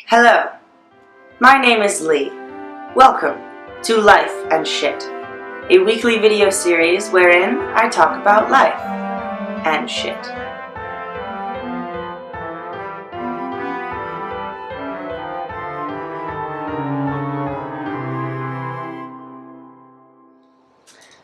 Hello, my name is Lee. Welcome to Life and Shit, a weekly video series wherein I talk about life and shit.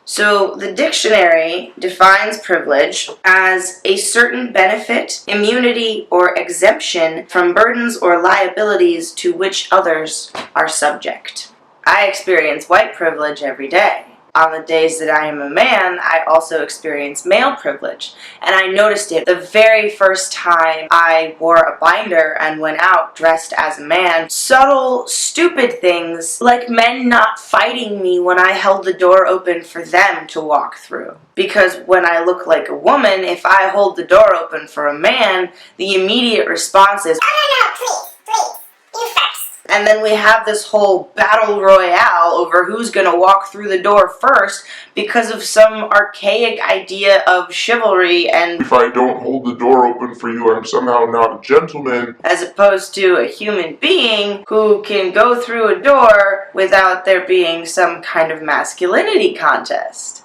So, the dictionary defines privilege as a certain benefit, immunity, or exemption from burdens or liabilities to which others are subject. I experience white privilege every day. On the days that I am a man, I also experience male privilege. And I noticed it the very first time I wore a binder and went out dressed as a man. Subtle, stupid things like men not fighting me when I held the door open for them to walk through. Because when I look like a woman, if I hold the door open for a man, the immediate response is, "Oh no, please, you first." And then we have this whole battle royale over who's gonna walk through the door first because of some archaic idea of chivalry and if I don't hold the door open for you, I'm somehow not a gentleman. As opposed to a human being who can go through a door without there being some kind of masculinity contest.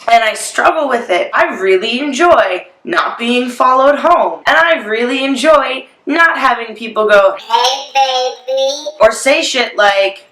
And I struggle with it. I really enjoy not being followed home. And I really enjoy not having people go, "Hey, baby," or say shit like,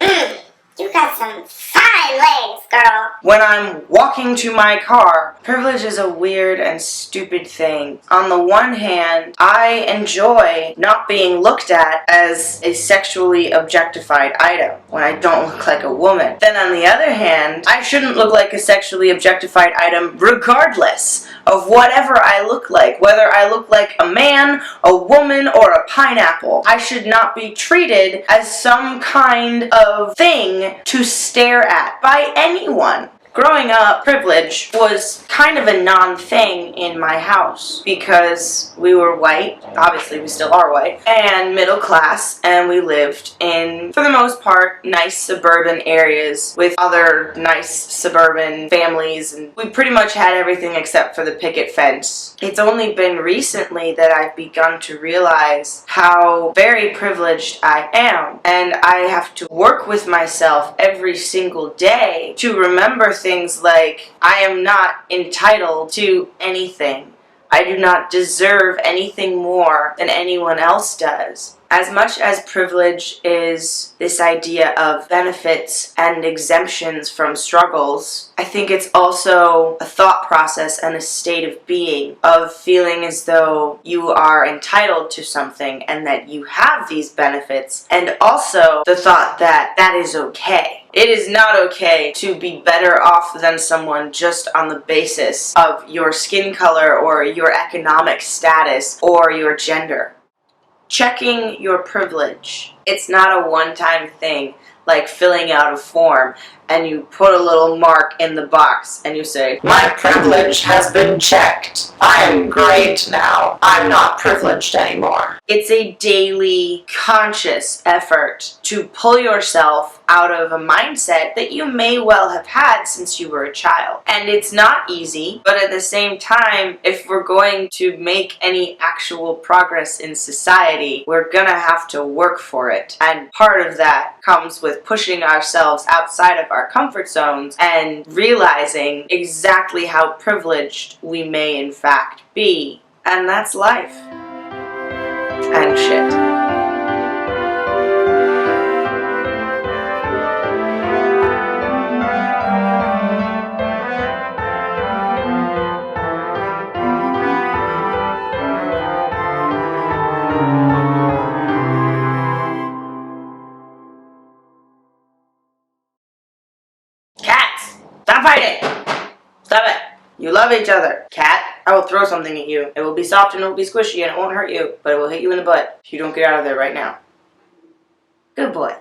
"You got some fine legs, girl," when I'm walking to my car. Privilege is a weird and stupid thing. On the one hand, I enjoy not being looked at as a sexually objectified item when I don't look like a woman. Then on the other hand, I shouldn't look like a sexually objectified item regardless of whatever I look like, whether I look like a man, a woman, or a pineapple. I should not be treated as some kind of thing to stare at by anyone. Growing up, privilege was kind of a non-thing in my house because we were white, obviously we still are white, and middle class, and we lived in, for the most part, nice suburban areas with other nice suburban families, and we pretty much had everything except for the picket fence. It's only been recently that I've begun to realize how very privileged I am, and I have to work with myself every single day to remember things like, I am not entitled to anything. I do not deserve anything more than anyone else does. As much as privilege is this idea of benefits and exemptions from struggles, I think it's also a thought process and a state of being, of feeling as though you are entitled to something and that you have these benefits, and also the thought that that is okay. It is not okay to be better off than someone just on the basis of your skin color or your economic status or your gender. Checking your privilege. It's not a one-time thing like filling out a form and you put a little mark in the box and you say, "My privilege has been checked. I am great now. I'm not privileged anymore." It's a daily, conscious effort to pull yourself out of a mindset that you may well have had since you were a child. And it's not easy, but at the same time, if we're going to make any actual progress in society, we're gonna have to work for it. And part of that comes with pushing ourselves outside of our comfort zones and realizing exactly how privileged we may in fact be. And that's life. And shit. Cats! Stop fighting! Stop it! You love each other. Cat, I will throw something at you. It will be soft and it will be squishy and it won't hurt you, but it will hit you in the butt if you don't get out of there right now. Good boy.